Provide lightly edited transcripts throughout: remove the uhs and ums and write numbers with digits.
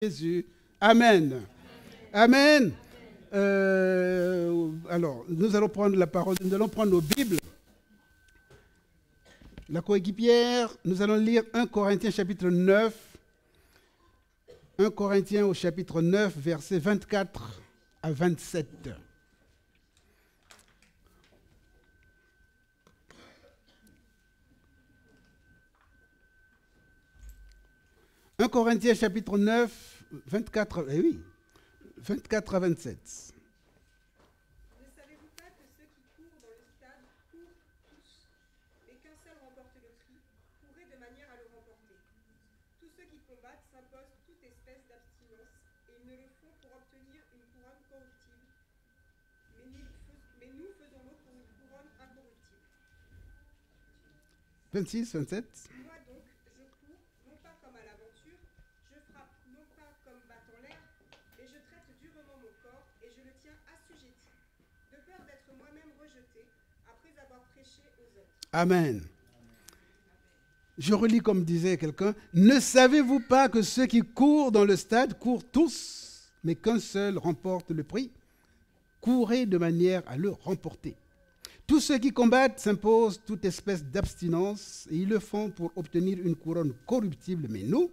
Jésus. Amen. Amen. Alors, nous allons prendre la parole, nous allons prendre nos Bibles. La coéquipière, nous allons lire 1 Corinthiens chapitre 9. 1 Corinthiens au chapitre 9, versets 24 à 27. « 1 Corinthiens chapitre 9, 24, eh oui, 24 à 27. » Ne savez-vous pas que ceux qui courent dans le stade courent tous, mais qu'un seul remporte le prix? Courez de manière à le remporter. Tous ceux qui combattent s'imposent toute espèce d'abstinence, et ils ne le font pour obtenir une couronne corruptible, mais nous faisons-le pour une couronne incorruptible. 26, 27. Moi donc, je cours, non pas comme à l'aventure, je frappe non pas comme battant l'air, mais je traite durement mon corps, et je le tiens assujetti, de peur d'être moi-même rejeté, après avoir prêché aux autres. Amen. Je relis comme disait quelqu'un, « Ne savez-vous pas que ceux qui courent dans le stade courent tous, mais qu'un seul remporte le prix? Courez de manière à le remporter. Tous ceux qui combattent s'imposent toute espèce d'abstinence, et ils le font pour obtenir une couronne corruptible, mais nous,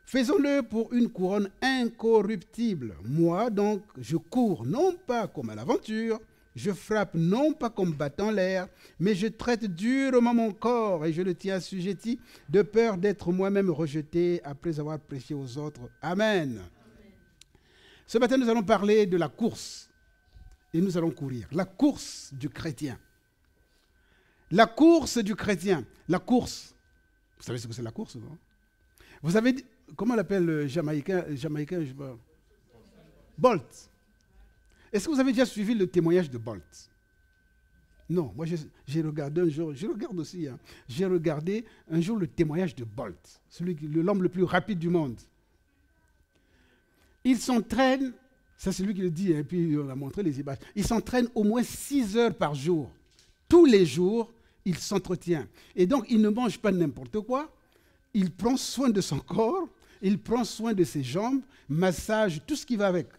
faisons-le pour une couronne incorruptible. Moi, donc, je cours non pas comme à l'aventure, je frappe non pas comme battant l'air, mais je traite durement mon corps et je le tiens assujetti, de peur d'être moi-même rejeté après avoir prêché aux autres. Amen. Amen. Ce matin, nous allons parler de la course et nous allons courir. La course du chrétien. La course du chrétien. La course. Vous savez ce que c'est la course, non? Vous avez dit, comment on l'appelle le Jamaïcain, je sais pas. Bolt. Est-ce que vous avez déjà suivi le témoignage de Bolt? Non, moi j'ai regardé un jour, je regarde aussi, hein, j'ai regardé un jour le témoignage de Bolt, l'homme le plus rapide du monde. Il s'entraîne, ça c'est lui qui le dit, et puis on a montré les images, il s'entraîne au moins 6 heures par jour. Tous les jours, il s'entretient. Et donc, il ne mange pas n'importe quoi, il prend soin de son corps, il prend soin de ses jambes, massage, tout ce qui va avec.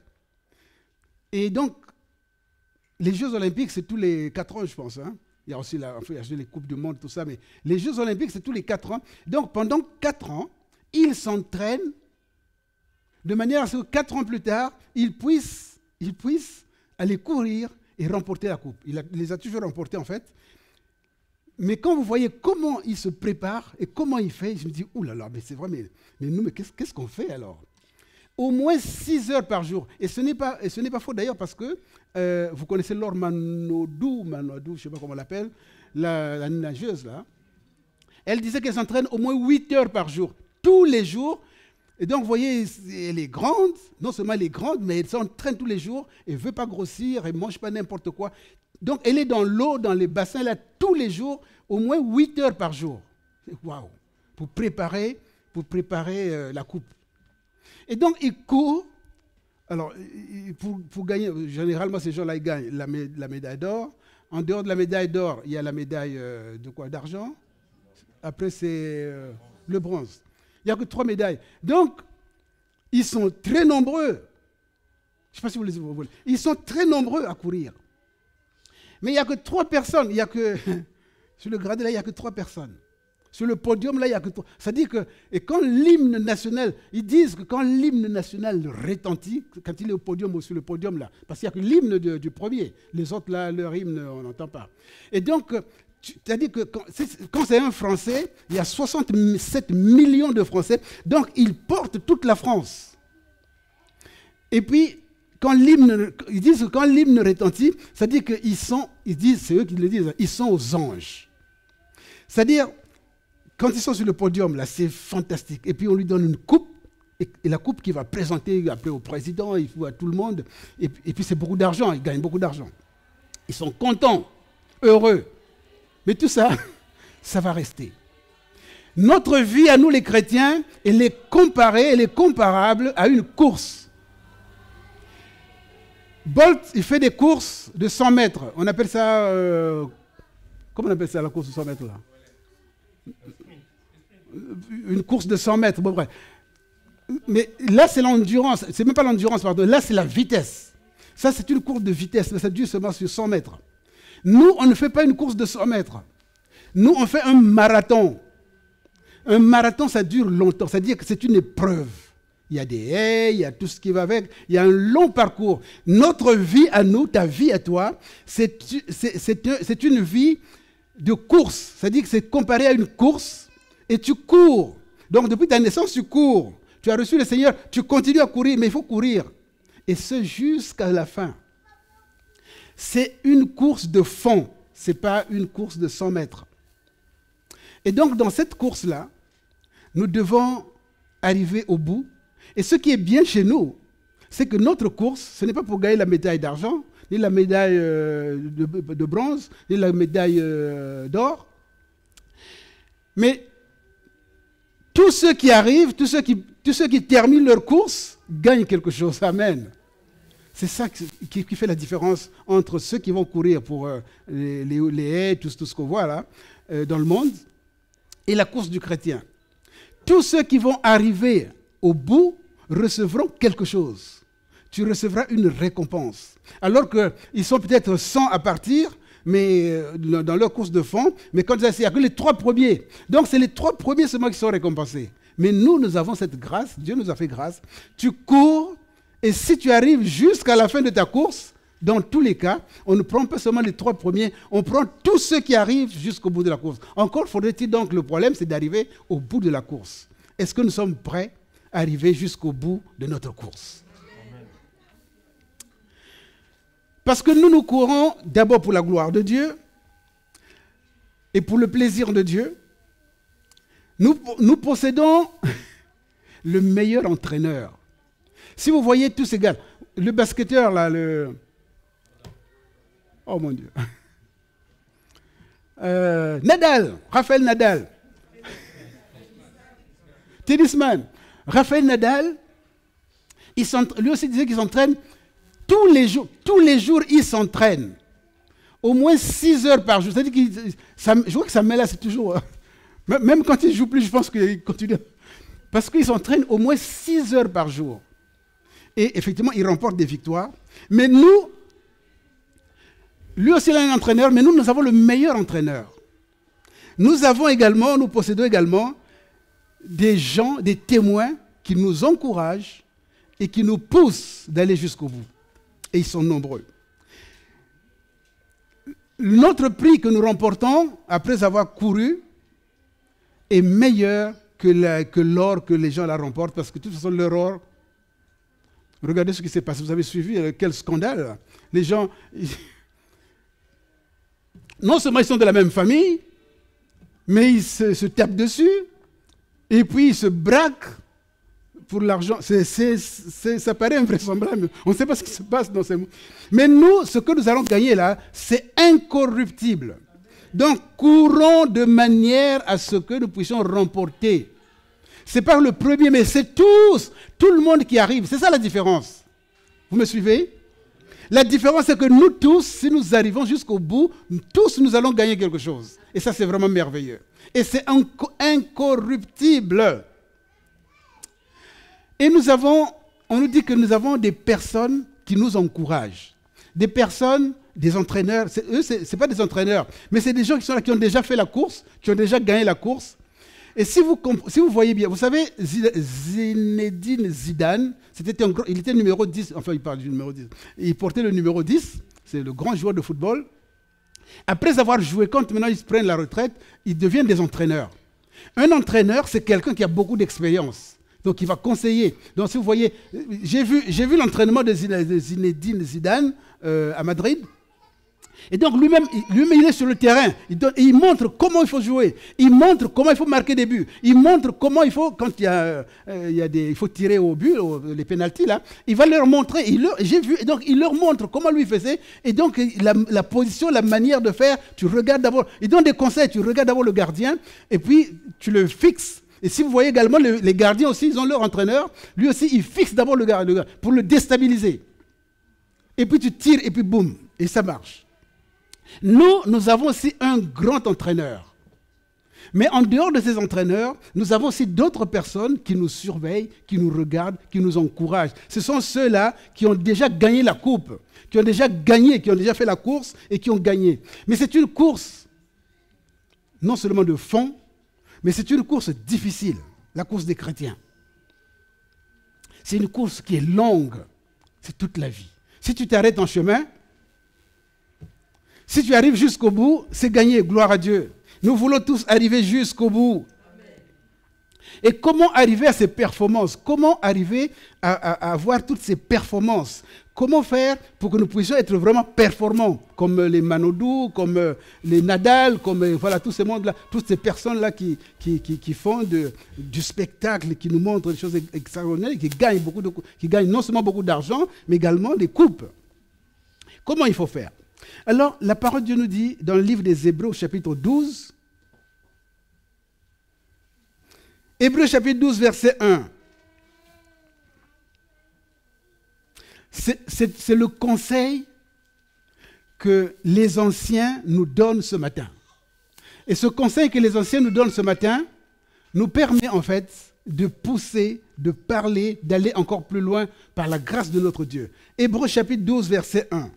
Et donc, les Jeux Olympiques, c'est tous les 4 ans, je pense. Hein. Il y a aussi les Coupes du Monde, tout ça, mais les Jeux Olympiques, c'est tous les 4 ans. Donc, pendant 4 ans, il s'entraîne de manière à ce que 4 ans plus tard, il puisse aller courir et remporter la coupe. Il les a toujours remportés, en fait. Mais quand vous voyez comment il se prépare et comment il fait, je me dis, ouh là là, mais c'est vrai, mais nous, mais qu'est-ce qu'on fait alors? Au moins 6 heures par jour. Et ce n'est pas faux d'ailleurs parce que vous connaissez Laure Manodou, je ne sais pas comment on l'appelle, la nageuse là. Elle disait qu'elle s'entraîne au moins 8 heures par jour, tous les jours. Et donc, vous voyez, elle est grande, non seulement elle est grande, mais elle s'entraîne tous les jours, elle ne veut pas grossir, elle ne mange pas n'importe quoi. Donc, elle est dans l'eau, dans les bassins, là, tous les jours, au moins 8 heures par jour. Waouh! Pour préparer la coupe. Et donc, il court. Alors, pour gagner, généralement, ces gens-là, ils gagnent la médaille d'or. En dehors de la médaille d'or, il y a la médaille de quoi? D'argent. Après, c'est le bronze. Il n'y a que 3 médailles. Donc, ils sont très nombreux. Je ne sais pas si vous voulez. Ils sont très nombreux à courir. Mais il n'y a que 3 personnes. Sur le gradé, là, il n'y a que 3 personnes. Sur le podium, là, il n'y a que 3. C'est-à-dire que et quand l'hymne national, ils disent que quand l'hymne national retentit, quand il est au podium ou sur le podium, là, parce qu'il n'y a que l'hymne du premier. Les autres, là, leur hymne, on n'entend pas. Et donc, c'est-à-dire que quand c'est un Français, il y a 67 millions de Français, donc ils portent toute la France. Et puis, ils disent que quand l'hymne retentit, c'est-à-dire ils disent, c'est eux qui le disent, ils sont aux anges. C'est-à-dire, quand ils sont sur le podium, là, c'est fantastique. Et puis, on lui donne une coupe, et la coupe qu'il va présenter après au président, il faut à tout le monde. Et puis, c'est beaucoup d'argent, ils gagnent beaucoup d'argent. Ils sont contents, heureux. Mais tout ça, ça va rester. Notre vie, à nous les chrétiens, elle est comparable à une course. Bolt, il fait des courses de 100 mètres. On appelle ça... comment on appelle ça, la course de 100 mètres, là? Une course de 100 mètres. Bon, bref. Mais là, c'est l'endurance. C'est même pas l'endurance, pardon. Là, c'est la vitesse. Ça, c'est une course de vitesse, mais ça dure seulement sur 100 mètres. Nous, on ne fait pas une course de 100 mètres. Nous, on fait un marathon. Un marathon, ça dure longtemps. C'est-à-dire que c'est une épreuve. Il y a des haies, il y a tout ce qui va avec. Il y a un long parcours. Notre vie à nous, ta vie à toi, c'est une vie de course. C'est-à-dire que c'est comparé à une course et tu cours. Donc, depuis ta naissance, tu cours. Tu as reçu le Seigneur, tu continues à courir, mais il faut courir. Et ce, jusqu'à la fin. C'est une course de fond. Ce n'est pas une course de 100 mètres. Et donc, dans cette course-là, nous devons arriver au bout. Et ce qui est bien chez nous, c'est que notre course, ce n'est pas pour gagner la médaille d'argent, ni la médaille de bronze, ni la médaille d'or. Mais tous ceux qui arrivent, tous ceux qui terminent leur course, gagnent quelque chose. Amen. C'est ça qui fait la différence entre ceux qui vont courir pour les haies, tout ce qu'on voit là, dans le monde, et la course du chrétien. Tous ceux qui vont arriver au bout recevront quelque chose. Tu recevras une récompense. Alors qu'ils sont peut-être 100 à partir, mais dans leur course de fond, mais quand il n'y a que les 3 premiers. Donc c'est les 3 premiers seulement qui sont récompensés. Mais nous avons cette grâce, Dieu nous a fait grâce. Tu cours, et si tu arrives jusqu'à la fin de ta course, dans tous les cas, on ne prend pas seulement les 3 premiers, on prend tous ceux qui arrivent jusqu'au bout de la course. Encore faudrait-il donc, le problème, c'est d'arriver au bout de la course. Est-ce que nous sommes prêts à arriver jusqu'au bout de notre course? Amen. Parce que nous courons d'abord pour la gloire de Dieu et pour le plaisir de Dieu. Nous possédons le meilleur entraîneur. Si vous voyez tous ces gars, le basketteur là, oh mon Dieu. Nadal, Rafael Nadal. Tennisman. Rafael Nadal, lui aussi disait qu'il s'entraîne tous les jours. Tous les jours, il s'entraîne. Au moins 6 heures par jour. C'est-à-dire je vois que ça met là, c'est toujours... Même quand il ne joue plus, je pense qu'il continue. Parce qu'il s'entraîne au moins 6 heures par jour. Et effectivement, il remporte des victoires. Mais nous, lui aussi, il a un entraîneur, mais nous avons le meilleur entraîneur. Nous possédons également des gens, des témoins qui nous encouragent et qui nous poussent d'aller jusqu'au bout. Et ils sont nombreux. Notre prix que nous remportons, après avoir couru, est meilleur que l'or que les gens la remportent, parce que de toute façon, leur or, regardez ce qui s'est passé. Vous avez suivi quel scandale. Les gens, non seulement ils sont de la même famille, mais ils se tapent dessus, et puis ils se braquent pour l'argent. Ça paraît invraisemblable. On ne sait pas ce qui se passe dans ces mots. Mais nous, ce que nous allons gagner là, c'est incorruptible. Donc, courons de manière à ce que nous puissions remporter. Ce n'est pas le premier, mais c'est tous, tout le monde qui arrive. C'est ça la différence. Vous me suivez? La différence, c'est que nous tous, si nous arrivons jusqu'au bout, tous nous allons gagner quelque chose. Et ça, c'est vraiment merveilleux. Et c'est incorruptible. Et on nous dit que nous avons des personnes qui nous encouragent. Des personnes, des entraîneurs. Eux, ce n'est pas des entraîneurs, mais c'est des gens qui sont là, qui ont déjà fait la course, qui ont déjà gagné la course. Et si vous voyez bien, vous savez, Zinedine Zidane, il était numéro 10, enfin il parle du numéro 10, il portait le numéro 10, c'est le grand joueur de football. Après avoir joué, quand maintenant ils se prennent la retraite, ils deviennent des entraîneurs. Un entraîneur, c'est quelqu'un qui a beaucoup d'expérience. Donc il va conseiller. Donc si vous voyez, j'ai vu l'entraînement de Zinedine Zidane à Madrid. Et donc lui-même, il est sur le terrain. Il montre comment il faut jouer. Il montre comment il faut marquer des buts. Il montre comment il faut, quand il faut tirer au but, les pénaltys là, il va leur montrer. J'ai vu, et donc il leur montre comment lui faisait. Et donc la position, la manière de faire, tu regardes d'abord. Il donne des conseils, tu regardes d'abord le gardien, et puis tu le fixes. Et si vous voyez également, les gardiens aussi, ils ont leur entraîneur. Lui aussi, il fixe d'abord le gardien pour le déstabiliser. Et puis tu tires, et puis boum, et ça marche. Nous avons aussi un grand entraîneur. Mais en dehors de ces entraîneurs, nous avons aussi d'autres personnes qui nous surveillent, qui nous regardent, qui nous encouragent. Ce sont ceux-là qui ont déjà gagné la coupe, qui ont déjà gagné, qui ont déjà fait la course et qui ont gagné. Mais c'est une course, non seulement de fond, mais c'est une course difficile, la course des chrétiens. C'est une course qui est longue, c'est toute la vie. Si tu t'arrêtes en chemin, si tu arrives jusqu'au bout, c'est gagné, gloire à Dieu. Nous voulons tous arriver jusqu'au bout. Amen. Et comment arriver à ces performances? Comment arriver à avoir toutes ces performances? Comment faire pour que nous puissions être vraiment performants, comme les Manodou, comme les Nadal, comme voilà, tous ces mondes-là, toutes ces personnes-là qui font du spectacle, qui nous montrent des choses extraordinaires, qui gagnent non seulement beaucoup d'argent, mais également des coupes. Comment il faut faire? Alors, la parole de Dieu nous dit, dans le livre des Hébreux, chapitre 12, Hébreux, chapitre 12, verset 1. C'est le conseil que les anciens nous donnent ce matin. Et ce conseil que les anciens nous donnent ce matin nous permet en fait de pousser, de parler, d'aller encore plus loin par la grâce de notre Dieu. Hébreux, chapitre 12, verset 1.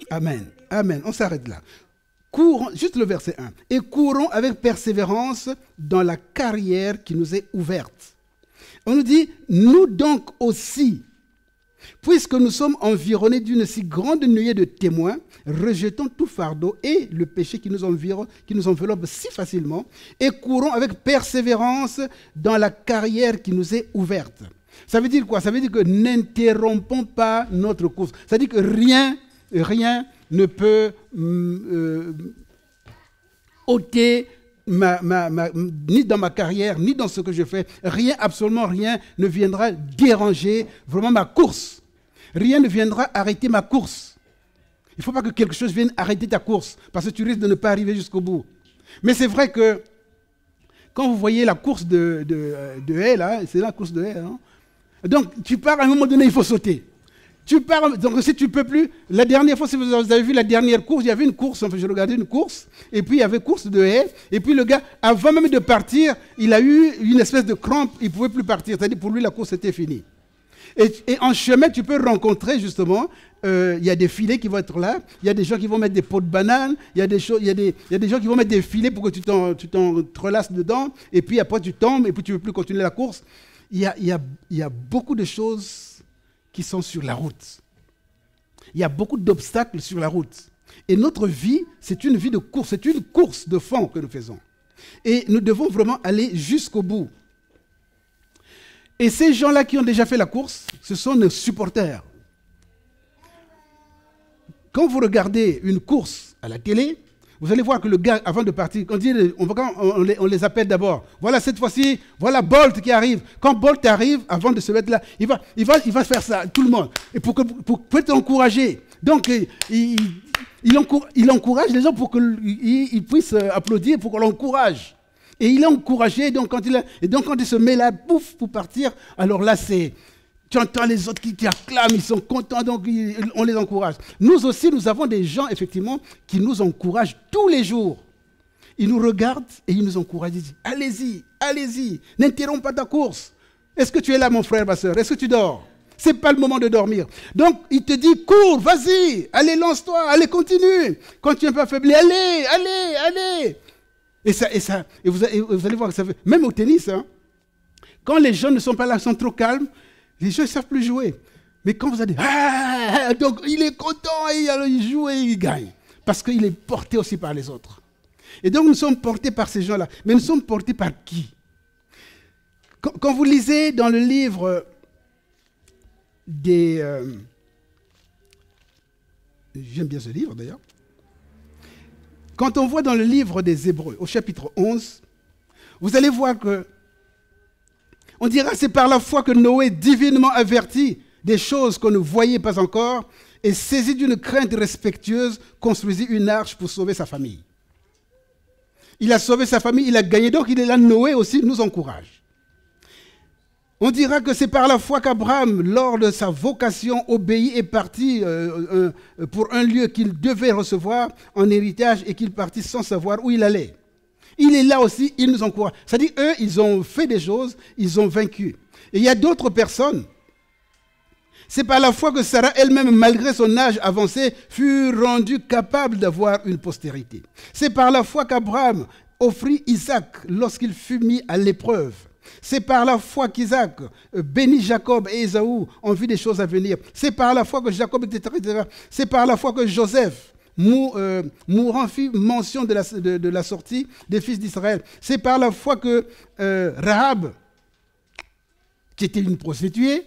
Amen. Amen. On s'arrête là. Courons, juste le verset 1. Et courons avec persévérance dans la carrière qui nous est ouverte. On nous dit, nous donc aussi, puisque nous sommes environnés d'une si grande nuée de témoins, rejetons tout fardeau et le péché qui nous enveloppe si facilement, et courons avec persévérance dans la carrière qui nous est ouverte. Ça veut dire quoi? Ça veut dire que n'interrompons pas notre course. Ça veut dire que rien ne peut ôter ni dans ma carrière, ni dans ce que je fais. Rien, absolument rien ne viendra déranger vraiment ma course. Rien ne viendra arrêter ma course. Il ne faut pas que quelque chose vienne arrêter ta course, parce que tu risques de ne pas arriver jusqu'au bout. Mais c'est vrai que quand vous voyez la course de haie, là, c'est la course de haie, hein? Donc tu pars, à un moment donné, il faut sauter. Tu pars, donc si tu ne peux plus, la dernière fois, si vous avez vu la dernière course, il y avait une course, enfin je regardais une course, et puis il y avait course de haie, et puis le gars, avant même de partir, il a eu une espèce de crampe, il ne pouvait plus partir, c'est-à-dire pour lui la course était finie. Et en chemin, tu peux rencontrer justement, il y a des filets qui vont être là, il y a des gens qui vont mettre des pots de bananes, il y a des gens qui vont mettre des filets pour que tu t'entrelaces dedans, et puis après tu tombes, et puis tu ne veux plus continuer la course. Il y a beaucoup de choses qui sont sur la route. Il y a beaucoup d'obstacles sur la route. Et notre vie, c'est une vie de course, c'est une course de fond que nous faisons. Et nous devons vraiment aller jusqu'au bout. Et ces gens-là qui ont déjà fait la course, ce sont nos supporters. Quand vous regardez une course à la télé, vous allez voir que le gars, avant de partir, on les appelle d'abord. Voilà, cette fois-ci, voilà Bolt qui arrive. Quand Bolt arrive, avant de se mettre là, il va faire ça, tout le monde. Et pour t'encourager. Donc, il encourage les gens pour qu'ils puissent applaudir, pour qu'on l'encourage. Et il est encouragé, donc quand il se met là, pouf, pour partir, alors là, tu entends les autres qui acclament, ils sont contents, donc on les encourage. Nous aussi, nous avons des gens, effectivement, qui nous encouragent tous les jours. Ils nous regardent et ils nous encouragent. Ils disent, allez-y, allez-y, n'interromps pas ta course. Est-ce que tu es là, mon frère, ma soeur? Est-ce que tu dors? Ce n'est pas le moment de dormir. Donc, il te dit, cours, vas-y, allez, lance-toi, allez, continue. Quand tu es un peu affaibli, allez, allez, allez. Et vous allez voir que ça fait, même au tennis, hein, quand les gens ne sont pas là, sont trop calmes, les gens ne savent plus jouer. Mais quand vous allez, donc il est content, et alors il joue et il gagne. Parce qu'il est porté aussi par les autres. Et donc nous sommes portés par ces gens-là. Mais nous sommes portés par qui? Quand vous lisez dans le livre des... J'aime bien ce livre d'ailleurs. Quand on voit dans le livre des Hébreux, au chapitre 11, vous allez voir que on dira c'est par la foi que Noé, divinement averti des choses qu'on ne voyait pas encore, et saisi d'une crainte respectueuse, construisit une arche pour sauver sa famille. Il a sauvé sa famille, il a gagné. Donc il est là, Noé aussi nous encourage. On dira que c'est par la foi qu'Abraham, lors de sa vocation, obéit et partit pour un lieu qu'il devait recevoir en héritage et qu'il partit sans savoir où il allait. Il est là aussi, il nous encourage. C'est-à-dire, eux, ils ont fait des choses, ils ont vaincu. Et il y a d'autres personnes. C'est par la foi que Sarah elle-même, malgré son âge avancé, fut rendue capable d'avoir une postérité. C'est par la foi qu'Abraham offrit Isaac lorsqu'il fut mis à l'épreuve. C'est par la foi qu'Isaac bénit Jacob et Ésaü en vue des choses à venir. C'est par la foi que Jacob, etc. C'est par la foi que Joseph, mourant, fit mention de la sortie des fils d'Israël. C'est par la foi que Rahab, qui était une prostituée,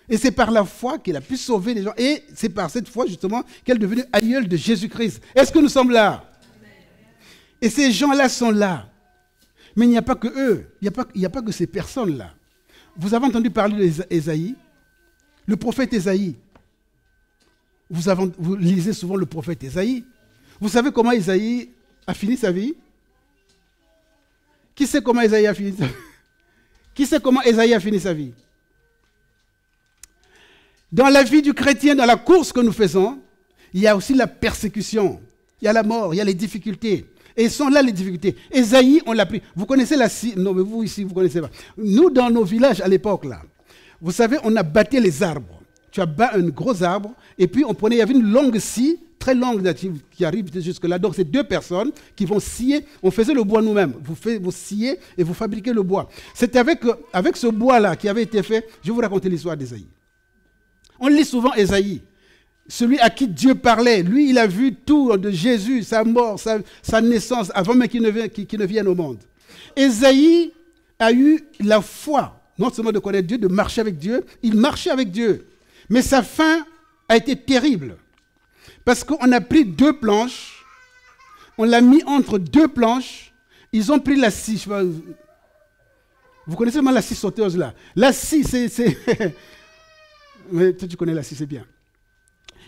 et c'est par la foi qu'elle a pu sauver les gens. Et c'est par cette foi, justement, qu'elle est devenue aïeule de Jésus-Christ. Est-ce que nous sommes là? Et ces gens-là sont là. Mais il n'y a pas que eux. Il n'y a pas que ces personnes-là. Vous avez entendu parler d'Ésaïe? Le prophète Ésaïe. Vous lisez souvent le prophète Ésaïe. Vous savez comment Ésaïe a fini sa vie? Qui sait comment Ésaïe a fini sa vie? Qui sait comment Ésaïe a fini sa vie? Dans la vie du chrétien, dans la course que nous faisons, il y a aussi la persécution. Il y a la mort, il y a les difficultés. Et sont là les difficultés. Ésaïe, on l'a pris. Vous connaissez la scie? Non, mais vous ici, vous ne connaissez pas. Nous, dans nos villages à l'époque, là, vous savez, on abattait les arbres. Tu abats un gros arbre, et puis il y avait une longue scie, très longue, qui arrive jusque-là. Donc, c'est deux personnes qui vont scier. On faisait le bois nous-mêmes. Vous sciez et vous fabriquez le bois. C'était avec ce bois-là qui avait été fait. Je vais vous raconter l'histoire d'Ésaïe. On lit souvent Ésaïe. Celui à qui Dieu parlait, lui, il a vu tout de Jésus, sa mort, sa naissance, avant même qu'il ne vienne au monde. Ésaïe a eu la foi, non seulement de connaître Dieu, de marcher avec Dieu. Il marchait avec Dieu. Mais sa fin a été terrible. Parce qu'on a pris deux planches, on l'a mis entre deux planches, ils ont pris la scie. Vous connaissez vraiment la scie sauteuse là? La scie, c'est... Mais toi, tu connais la scie, c'est bien.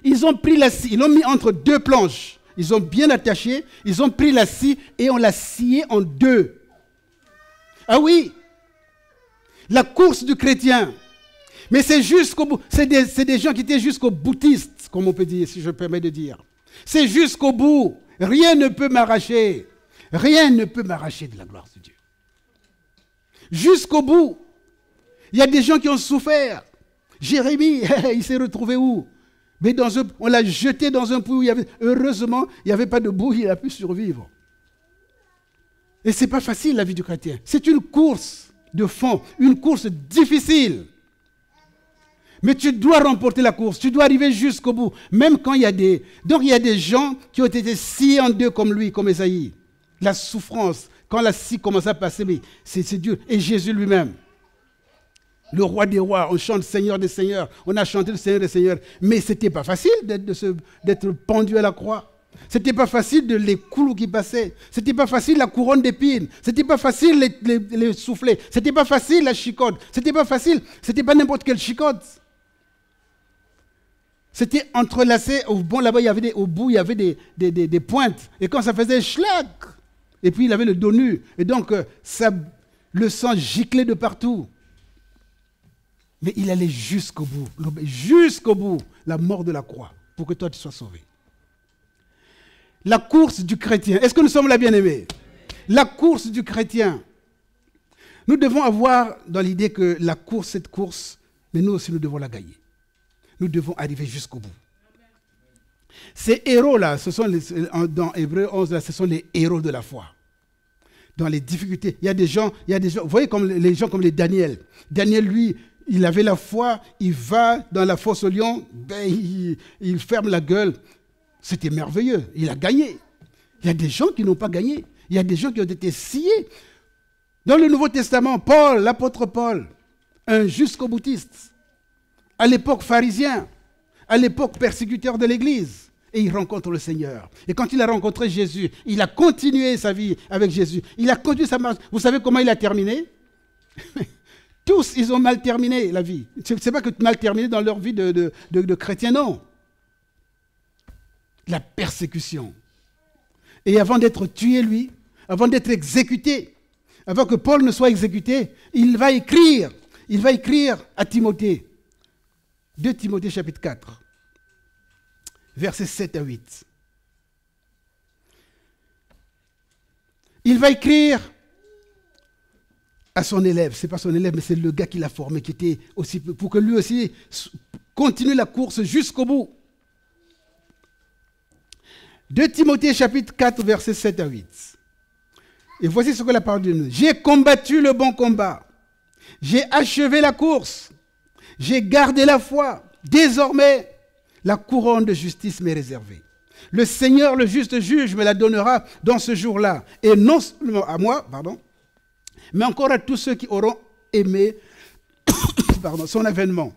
Ils ont pris la scie, ils l'ont mis entre deux planches. Ils ont bien attaché, ils ont pris la scie et on l'a sciée en deux. Ah oui, la course du chrétien. Mais c'est jusqu'au bout. C'est des gens qui étaient jusqu'au boutiste, comme on peut dire, si je permets de dire. C'est jusqu'au bout. Rien ne peut m'arracher. Rien ne peut m'arracher de la gloire de Dieu. Jusqu'au bout. Il y a des gens qui ont souffert. Jérémie, il s'est retrouvé où? Mais on l'a jeté dans un puits où heureusement, il n'y avait pas de boue, il a pu survivre. Et ce n'est pas facile la vie du chrétien. C'est une course de fond, une course difficile. Mais tu dois remporter la course, tu dois arriver jusqu'au bout. Même quand il y a des... Donc il y a des gens qui ont été sciés en deux comme lui, comme Ésaïe. La souffrance, quand la scie commence à passer, mais c'est dur. Et Jésus lui-même. Le roi des rois, on chante Seigneur des seigneurs, on a chanté le Seigneur des seigneurs, mais ce n'était pas facile d'être pendu à la croix. Ce n'était pas facile les clous qui passaient. Ce n'était pas facile la couronne d'épines. Ce n'était pas facile les soufflets. Ce n'était pas facile la chicote. Ce n'était pas facile. Ce n'était pas n'importe quelle chicote. C'était entrelacé. Bon, là-bas, au bout, il y avait des pointes. Et quand ça faisait schlac, et puis il avait le dos nu. Et donc, le sang giclait de partout. Mais il allait jusqu'au bout, la mort de la croix, pour que toi tu sois sauvé. La course du chrétien, est-ce que nous sommes là, bien-aimés? La course du chrétien. Nous devons avoir dans l'idée que cette course, mais nous aussi nous devons la gagner. Nous devons arriver jusqu'au bout. Ces héros-là, dans Hébreux 11, là, ce sont les héros de la foi. Dans les difficultés, il y a des gens, vous voyez comme les gens comme les Daniel. Daniel, lui, il avait la foi, il va dans la fosse au lion, il ferme la gueule. C'était merveilleux, il a gagné. Il y a des gens qui n'ont pas gagné. Il y a des gens qui ont été sciés. Dans le Nouveau Testament, Paul, l'apôtre Paul, un jusqu'au boutiste, à l'époque pharisien, à l'époque persécuteur de l'Église, et il rencontre le Seigneur. Et quand il a rencontré Jésus, il a continué sa vie avec Jésus. Il a continué sa marche. Vous savez comment il a terminé? Tous, ils ont mal terminé la vie. Ce n'est pas que mal terminé dans leur vie de chrétien, non. La persécution. Et avant d'être tué, lui, avant d'être exécuté, avant que Paul ne soit exécuté, il va écrire à Timothée. 2 Timothée chapitre 4, versets 7 à 8. Il va écrire à son élève, ce n'est pas son élève, mais c'est le gars qui l'a formé, qui était aussi, pour que lui aussi continue la course jusqu'au bout. 2 Timothée chapitre 4, versets 7 à 8. Et voici ce que la parole de Dieu dit. J'ai combattu le bon combat. J'ai achevé la course. J'ai gardé la foi. Désormais, la couronne de justice m'est réservée. Le Seigneur, le juste juge, me la donnera dans ce jour-là. Et non seulement à moi, mais encore à tous ceux qui auront aimé son avènement.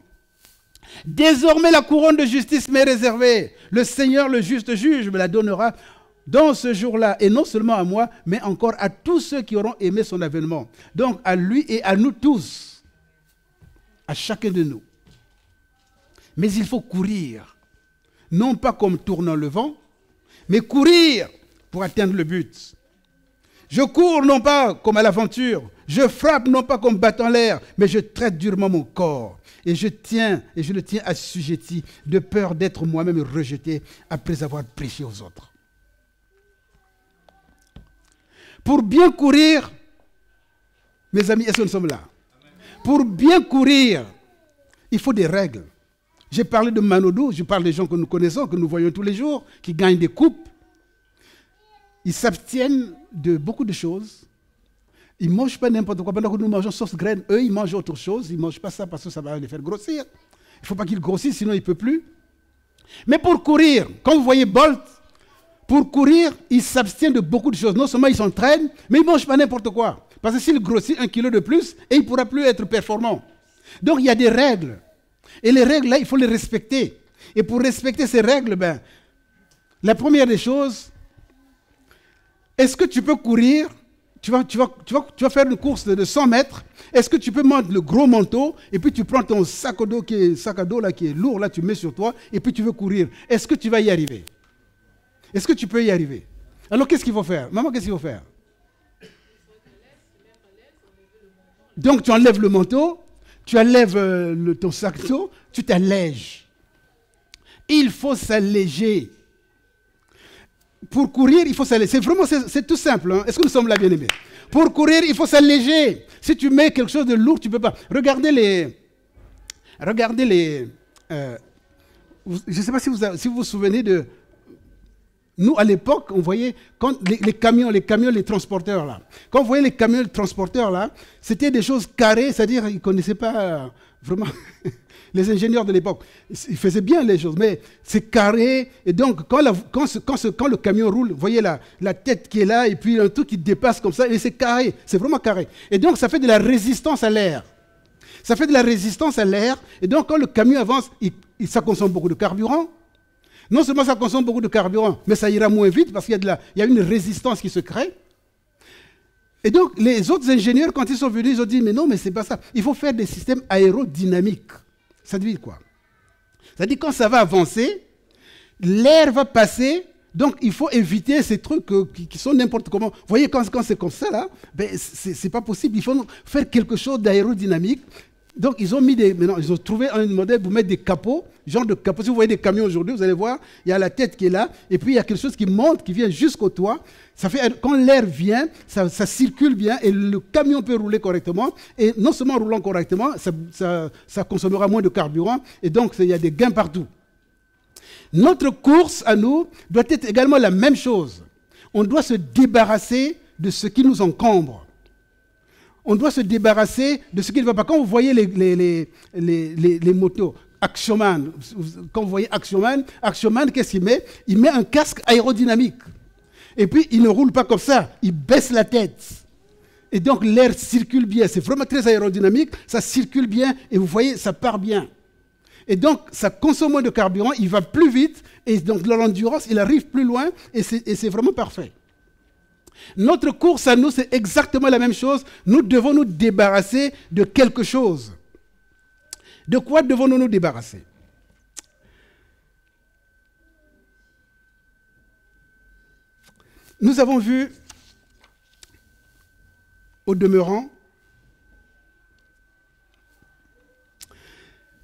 Désormais, la couronne de justice m'est réservée. Le Seigneur, le juste juge, me la donnera dans ce jour-là. Et non seulement à moi, mais encore à tous ceux qui auront aimé son avènement. Donc, à lui et à nous tous. À chacun de nous. Mais il faut courir. Non pas comme tournant le vent, mais courir pour atteindre le but. Je cours non pas comme à l'aventure. Je frappe non pas comme battant l'air, mais je traite durement mon corps. Et je le tiens assujetti, de peur d'être moi-même rejeté après avoir prêché aux autres. Pour bien courir, mes amis, est-ce que nous sommes là? Pour bien courir, il faut des règles. J'ai parlé de Manodou, je parle des gens que nous connaissons, que nous voyons tous les jours, qui gagnent des coupes. Ils s'abstiennent de beaucoup de choses. Ils ne mangent pas n'importe quoi. Pendant que nous mangeons sauce graine, eux, ils mangent autre chose. Ils ne mangent pas ça parce que ça va les faire grossir. Il ne faut pas qu'ils grossissent, sinon ils ne peuvent plus. Mais pour courir, quand vous voyez Bolt, pour courir, ils s'abstiennent de beaucoup de choses. Non seulement ils s'entraînent, mais ils ne mangent pas n'importe quoi. Parce que s'il grossit 1 kilo de plus, et il ne pourra plus être performant. Donc il y a des règles. Et les règles, là, il faut les respecter. Et pour respecter ces règles, la première des choses, est-ce que tu peux courir? Tu vas faire une course de 100 mètres. Est-ce que tu peux mettre le gros manteau et puis tu prends ton sac à dos qui est lourd, là, tu mets sur toi et puis tu veux courir? Est-ce que tu vas y arriver? Est-ce que tu peux y arriver? Alors, qu'est-ce qu'il faut faire? Maman, qu'est-ce qu'il faut faire? Donc, tu enlèves le manteau, tu enlèves ton sac à dos, tu t'allèges. Il faut s'alléger. Pour courir, il faut s'alléger. C'est tout simple. Hein? Est-ce que nous sommes là, bien-aimés? Pour courir, il faut s'alléger. Si tu mets quelque chose de lourd, tu ne peux pas. Regardez les je ne sais pas si vous vous souvenez de... Nous, à l'époque, on voyait quand les camions, les transporteurs, là. Quand on voyait les camions, les transporteurs, là, c'était des choses carrées, c'est-à-dire qu'ils ne connaissaient pas vraiment... Les ingénieurs de l'époque, ils faisaient bien les choses, mais c'est carré. Et donc, quand le camion roule, vous voyez la tête qui est là, et puis un truc qui dépasse comme ça, et c'est carré, c'est vraiment carré. Et donc, ça fait de la résistance à l'air. Ça fait de la résistance à l'air, et donc, quand le camion avance, ça consomme beaucoup de carburant. Non seulement ça consomme beaucoup de carburant, mais ça ira moins vite parce qu'il y a une résistance qui se crée. Et donc, les autres ingénieurs, quand ils sont venus, ils ont dit, mais non, mais c'est pas ça. Il faut faire des systèmes aérodynamiques. Ça veut dire quoi? Ça veut dire quand ça va avancer, l'air va passer, donc il faut éviter ces trucs qui sont n'importe comment. Vous voyez, quand c'est comme ça, là, c'est pas possible. Il faut faire quelque chose d'aérodynamique. Donc ils ont trouvé un modèle pour mettre des capots, genre de capots. Si vous voyez des camions aujourd'hui, vous allez voir, il y a la tête qui est là, et puis il y a quelque chose qui monte, qui vient jusqu'au toit. Ça fait, quand l'air vient, ça circule bien, et le camion peut rouler correctement. Et non seulement roulant correctement, ça consommera moins de carburant, et donc il y a des gains partout. Notre course à nous doit être également la même chose. On doit se débarrasser de ce qui nous encombre. On doit se débarrasser de ce qui ne va pas. Quand vous voyez les motos, Axioman, quand vous voyez Axioman, qu'est-ce qu'il met? Il met un casque aérodynamique. Et puis, il ne roule pas comme ça. Il baisse la tête. Et donc, l'air circule bien. C'est vraiment très aérodynamique. Ça circule bien. Et vous voyez, ça part bien. Et donc, ça consomme moins de carburant. Il va plus vite. Et donc, l'endurance, il arrive plus loin. Et c'est vraiment parfait. Notre course à nous, c'est exactement la même chose. Nous devons nous débarrasser de quelque chose. De quoi devons-nous nous débarrasser? Nous avons vu Au demeurant,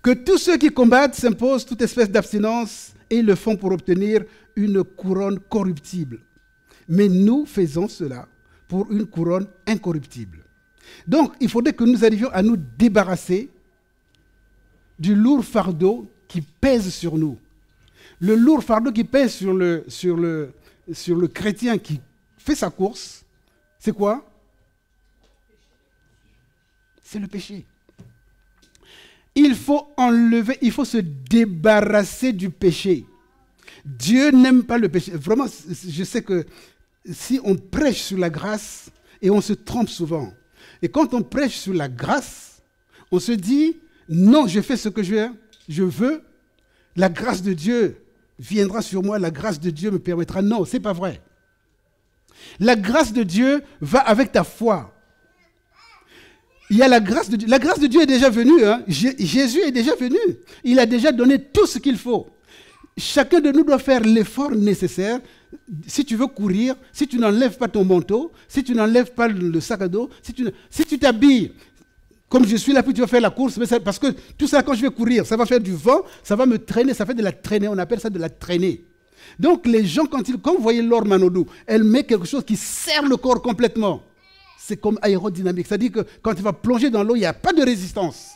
que tous ceux qui combattent s'imposent toute espèce d'abstinence et ils le font pour obtenir une couronne corruptible. Mais nous faisons cela pour une couronne incorruptible. Donc, il faudrait que nous arrivions à nous débarrasser du lourd fardeau qui pèse sur nous. Le lourd fardeau qui pèse sur le chrétien qui fait sa course, c'est quoi? C'est le péché. Il faut enlever, il faut se débarrasser du péché. Dieu n'aime pas le péché. Vraiment, je sais que si on prêche sur la grâce, et on se trompe souvent, et quand on prêche sur la grâce, on se dit, non, je fais ce que je veux, la grâce de Dieu viendra sur moi, la grâce de Dieu me permettra. Non, ce n'est pas vrai. La grâce de Dieu va avec ta foi. Il y a la grâce de Dieu. La grâce de Dieu est déjà venue. Hein. Jésus est déjà venu. Il a déjà donné tout ce qu'il faut. Chacun de nous doit faire l'effort nécessaire. Si tu veux courir, si tu n'enlèves pas ton manteau, si tu n'enlèves pas le sac à dos, si tu t'habilles comme je suis là, puis tu vas faire la course, parce que tout ça, quand je vais courir, ça va faire du vent, ça va me traîner, ça fait de la traînée. On appelle ça de la traînée. Donc les gens, quand vous voyez Laure Manodou, elle met quelque chose qui serre le corps complètement. C'est comme aérodynamique. C'est-à-dire que quand tu vas plonger dans l'eau, il n'y a pas de résistance.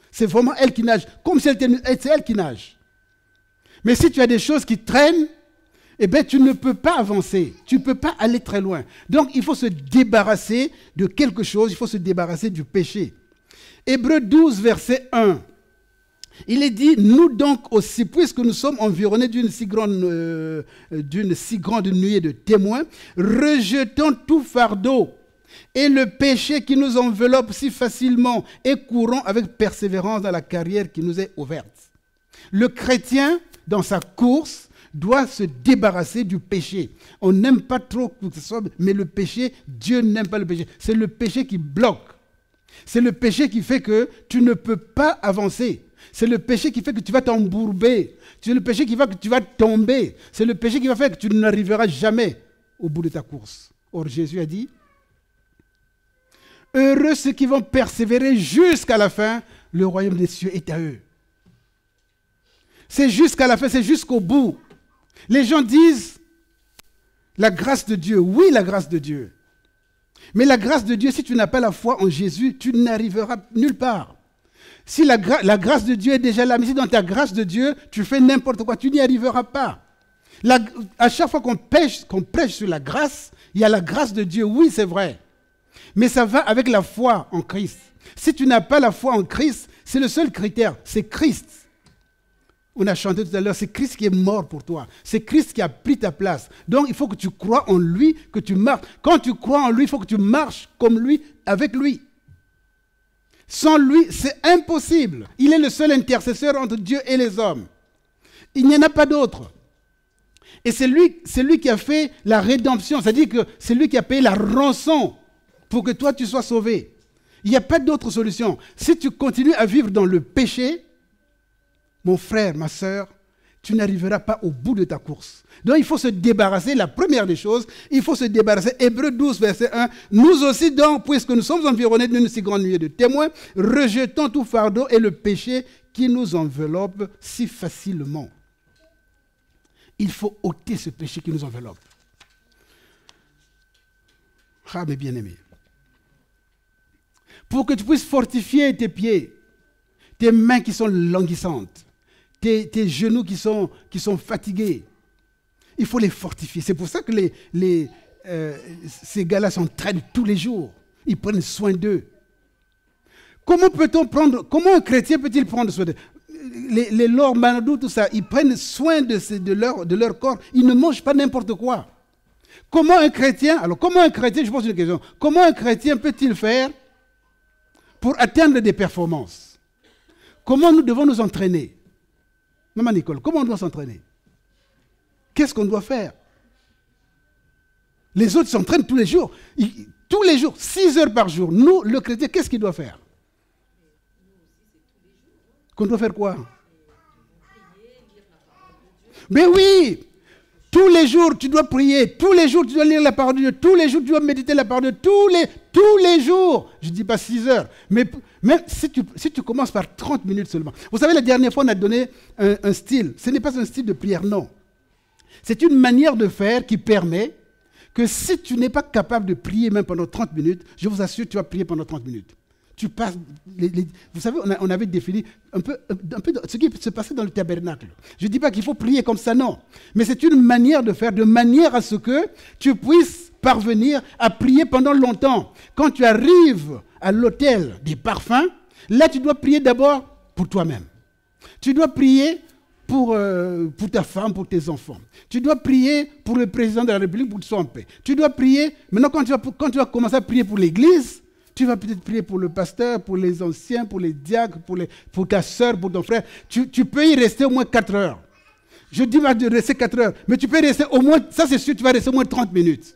C'est vraiment elle qui nage, comme si c'est elle qui nage. Mais si tu as des choses qui traînent, eh bien, tu ne peux pas avancer. Tu ne peux pas aller très loin. Donc, il faut se débarrasser de quelque chose. Il faut se débarrasser du péché. Hébreux 12, verset 1. Il est dit, nous donc aussi, puisque nous sommes environnés d'une si grande nuée de témoins, rejetons tout fardeau et le péché qui nous enveloppe si facilement et courons avec persévérance dans la carrière qui nous est ouverte. Le chrétien, dans sa course, doit se débarrasser du péché. On n'aime pas trop que ce soit, mais le péché, Dieu n'aime pas le péché. C'est le péché qui bloque. C'est le péché qui fait que tu ne peux pas avancer. C'est le péché qui fait que tu vas t'embourber. C'est le péché qui fait que tu vas tomber. C'est le péché qui va faire que tu n'arriveras jamais au bout de ta course. Or, Jésus a dit, heureux ceux qui vont persévérer jusqu'à la fin, le royaume des cieux est à eux. C'est jusqu'à la fin, c'est jusqu'au bout. Les gens disent, la grâce de Dieu, oui, la grâce de Dieu. Mais la grâce de Dieu, si tu n'as pas la foi en Jésus, tu n'arriveras nulle part. Si la grâce de Dieu est déjà là, mais si dans ta grâce de Dieu, tu fais n'importe quoi, tu n'y arriveras pas. À chaque fois qu'on prêche sur la grâce, il y a la grâce de Dieu, oui, c'est vrai. Mais ça va avec la foi en Christ. Si tu n'as pas la foi en Christ, c'est le seul critère, c'est Christ. On a chanté tout à l'heure, c'est Christ qui est mort pour toi. C'est Christ qui a pris ta place. Donc, il faut que tu crois en lui, que tu marches. Quand tu crois en lui, il faut que tu marches comme lui, avec lui. Sans lui, c'est impossible. Il est le seul intercesseur entre Dieu et les hommes. Il n'y en a pas d'autre. Et c'est lui qui a fait la rédemption. C'est-à-dire que c'est lui qui a payé la rançon pour que toi, tu sois sauvé. Il n'y a pas d'autre solution. Si tu continues à vivre dans le péché, mon frère, ma sœur, tu n'arriveras pas au bout de ta course. Donc il faut se débarrasser, la première des choses, il faut se débarrasser. Hébreux 12, verset 1, nous aussi donc, puisque nous sommes environnés d'une si grande nuée de témoins, rejetons tout fardeau et le péché qui nous enveloppe si facilement. Il faut ôter ce péché qui nous enveloppe. Ah, mes bien-aimés. Pour que tu puisses fortifier tes pieds, tes mains qui sont languissantes, tes genoux qui sont fatigués, il faut les fortifier. C'est pour ça que ces gars-là s'entraînent tous les jours. Ils prennent soin d'eux. Comment un chrétien peut-il prendre soin d'eux? Les Laure Manodou, tout ça, ils prennent soin de leur corps. Ils ne mangent pas n'importe quoi. Comment un chrétien, je pose une question, comment un chrétien peut-il faire pour atteindre des performances? Comment nous devons nous entraîner? Maman Nicole, comment on doit s'entraîner? Qu'est-ce qu'on doit faire? Les autres s'entraînent tous les jours. Tous les jours, 6 heures par jour. Nous, le chrétien, qu'est-ce qu'il doit faire? Qu'on doit faire quoi? Mais oui! Tous les jours, tu dois prier. Tous les jours, tu dois lire la parole de Dieu. Tous les jours, tu dois méditer la parole de Dieu. Tous les jours. Je ne dis pas 6 heures. Mais même si tu commences par 30 minutes seulement. Vous savez, la dernière fois, on a donné un style. Ce n'est pas un style de prière, non. C'est une manière de faire qui permet que si tu n'es pas capable de prier même pendant 30 minutes, je vous assure, tu vas prier pendant 30 minutes. Tu passes, vous savez, on avait défini un peu ce qui se passait dans le tabernacle. Je ne dis pas qu'il faut prier comme ça, non. Mais c'est une manière de faire, de manière à ce que tu puisses parvenir à prier pendant longtemps. Quand tu arrives à l'autel des parfums, là, tu dois prier d'abord pour toi-même. Tu dois prier pour ta femme, pour tes enfants. Tu dois prier pour le président de la République pour qu'il soit en paix. Tu dois prier, maintenant quand tu vas commencer à prier pour l'Église, tu vas peut-être prier pour le pasteur, pour les anciens, pour les diacres, pour ta soeur, pour ton frère. Tu peux y rester au moins 4 heures. Je dis pas de rester 4 heures, mais tu peux y rester au moins, ça c'est sûr, tu vas rester au moins 30 minutes.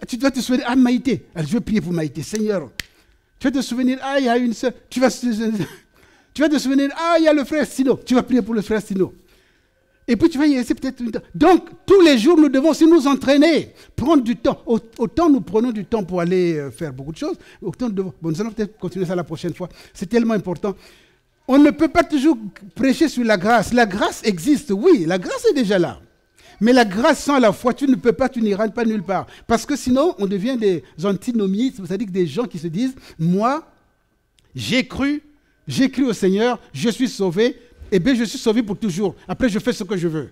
Tu dois te souvenir, ah Maïté, alors, je vais prier pour Maïté, Seigneur. Tu vas te souvenir, ah il y a une soeur, tu vas te souvenir, ah il y a le frère Sino, tu vas prier pour le frère Sino. Et puis tu vas y rester peut-être une temps. Donc, tous les jours, nous devons aussi nous entraîner, prendre du temps. Autant nous prenons du temps pour aller faire beaucoup de choses, autant nous allons peut-être continuer ça la prochaine fois. C'est tellement important. On ne peut pas toujours prêcher sur la grâce. La grâce existe, oui, la grâce est déjà là. Mais la grâce sans la foi, tu ne peux pas, tu n'iras pas nulle part. Parce que sinon, on devient des antinomiistes, c'est-à-dire des gens qui se disent, moi, j'ai cru au Seigneur, je suis sauvé, eh bien, je suis sauvé pour toujours. Après, je fais ce que je veux.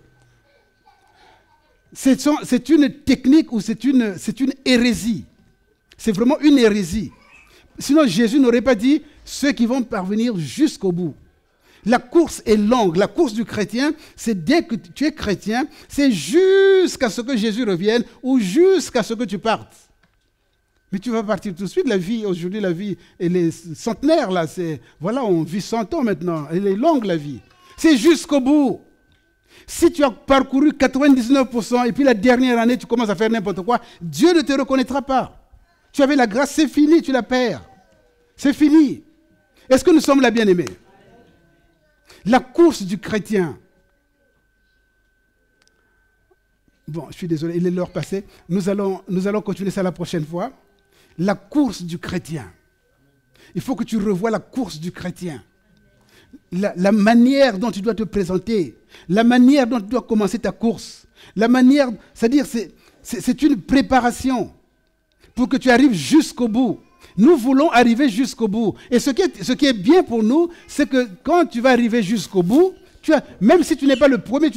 C'est une technique ou c'est une hérésie. C'est vraiment une hérésie. Sinon, Jésus n'aurait pas dit ceux qui vont parvenir jusqu'au bout. La course est longue. La course du chrétien, c'est dès que tu es chrétien, c'est jusqu'à ce que Jésus revienne ou jusqu'à ce que tu partes. Mais tu vas partir tout de suite. La vie, aujourd'hui, la vie, elle est centenaire, là. Voilà, on vit 100 ans maintenant. Elle est longue, la vie. C'est jusqu'au bout. Si tu as parcouru 99% et puis la dernière année, tu commences à faire n'importe quoi, Dieu ne te reconnaîtra pas. Tu avais la grâce, c'est fini, tu la perds. C'est fini. Est-ce que nous sommes là, bien-aimés? La course du chrétien. Bon, je suis désolé, il est l'heure passée. Nous allons continuer ça la prochaine fois. La course du chrétien. Il faut que tu revoies la course du chrétien. La manière dont tu dois te présenter, la manière dont tu dois commencer ta course, la manière, c'est-à-dire c'est une préparation pour que tu arrives jusqu'au bout. Nous voulons arriver jusqu'au bout. Et ce qui est bien pour nous, c'est que quand tu vas arriver jusqu'au bout, même si tu n'es pas le premier,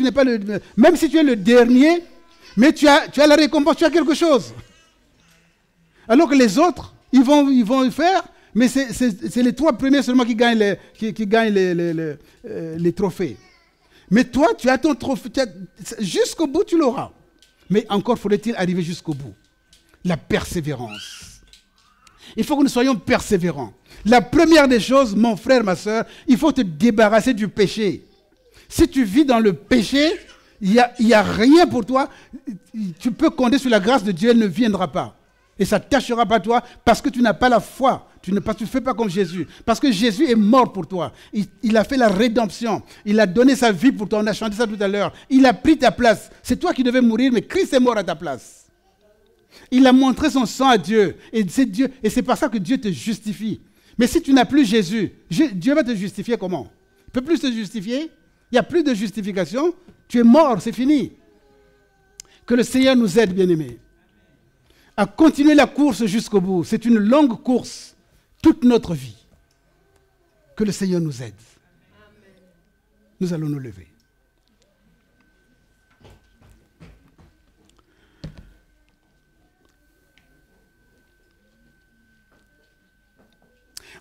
même si tu es le dernier, mais tu as la récompense, tu as quelque chose. Alors que les autres, ils vont le faire, mais c'est les 3 premiers seulement qui gagnent les trophées. Mais toi, tu as ton trophée. Jusqu'au bout, tu l'auras. Mais encore faudrait-il arriver jusqu'au bout. La persévérance. Il faut que nous soyons persévérants. La première des choses, mon frère, ma soeur, il faut te débarrasser du péché. Si tu vis dans le péché, il n'y a rien pour toi. Tu peux compter sur la grâce de Dieu, elle ne viendra pas. Et ça ne tâchera pas toi parce que tu n'as pas la foi. Tu ne fais pas comme Jésus. Parce que Jésus est mort pour toi. Il a fait la rédemption. Il a donné sa vie pour toi. On a chanté ça tout à l'heure. Il a pris ta place. C'est toi qui devais mourir, mais Christ est mort à ta place. Il a montré son sang à Dieu. Et c'est par ça que Dieu te justifie. Mais si tu n'as plus Jésus, Dieu va te justifier comment? Il ne peut plus te justifier. Il n'y a plus de justification. Tu es mort, c'est fini. Que le Seigneur nous aide, bien-aimés, à continuer la course jusqu'au bout. C'est une longue course, toute notre vie. Que le Seigneur nous aide. Amen. Nous allons nous lever.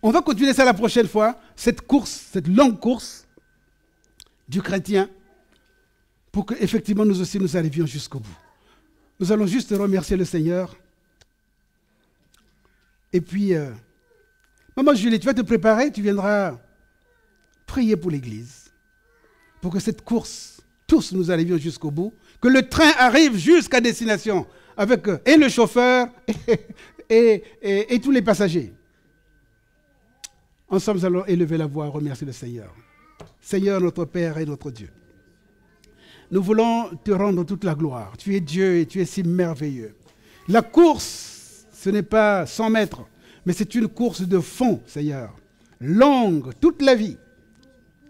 On va continuer ça la prochaine fois, cette course, cette longue course du chrétien, pour qu'effectivement nous aussi nous arrivions jusqu'au bout. Nous allons juste remercier le Seigneur. Et puis, Maman Julie, tu vas te préparer, tu viendras prier pour l'Église, pour que cette course, tous nous arrivions jusqu'au bout, que le train arrive jusqu'à destination, avec et le chauffeur et tous les passagers. Ensemble, nous allons élever la voix et remercier le Seigneur. Seigneur, notre Père et notre Dieu. nous voulons te rendre toute la gloire. Tu es Dieu et tu es si merveilleux. La course, ce n'est pas 100 mètres, mais c'est une course de fond, Seigneur. Longue, toute la vie.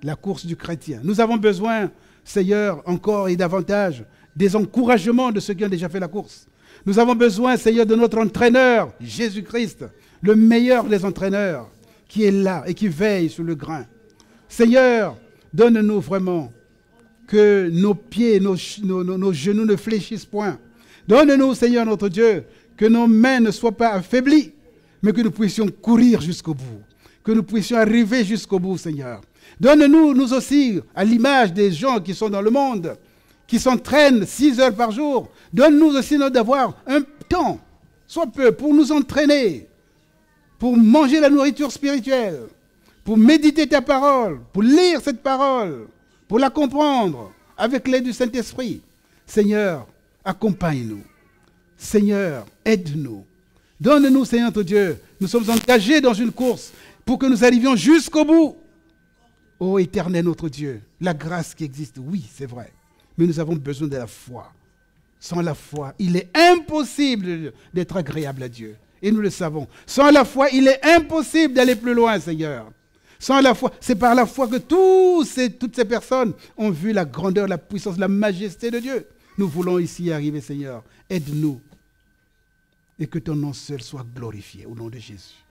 La course du chrétien. Nous avons besoin, Seigneur, encore et davantage, des encouragements de ceux qui ont déjà fait la course. Nous avons besoin, Seigneur, de notre entraîneur, Jésus-Christ, le meilleur des entraîneurs, qui est là et qui veille sur le grain. Seigneur, donne-nous vraiment que nos pieds, nos genoux ne fléchissent point. Donne-nous, Seigneur notre Dieu, que nos mains ne soient pas affaiblies, mais que nous puissions courir jusqu'au bout, que nous puissions arriver jusqu'au bout, Seigneur. Donne-nous, nous aussi, à l'image des gens qui sont dans le monde, qui s'entraînent 6 heures par jour. Donne-nous aussi d'avoir un temps, soit peu, pour nous entraîner, pour manger la nourriture spirituelle, pour méditer ta parole, pour lire cette parole, pour la comprendre avec l'aide du Saint-Esprit. Seigneur, accompagne-nous. Seigneur, aide-nous. Donne-nous, Seigneur notre Dieu, nous sommes engagés dans une course pour que nous arrivions jusqu'au bout. Ô Éternel notre Dieu, la grâce qui existe, oui, c'est vrai. Mais nous avons besoin de la foi. Sans la foi, il est impossible d'être agréable à Dieu. Et nous le savons. Sans la foi, il est impossible d'aller plus loin, Seigneur. Sans la foi, c'est par la foi que toutes ces personnes ont vu la grandeur, la puissance, la majesté de Dieu. Nous voulons ici arriver, Seigneur. Aide-nous. Et que ton nom seul soit glorifié au nom de Jésus.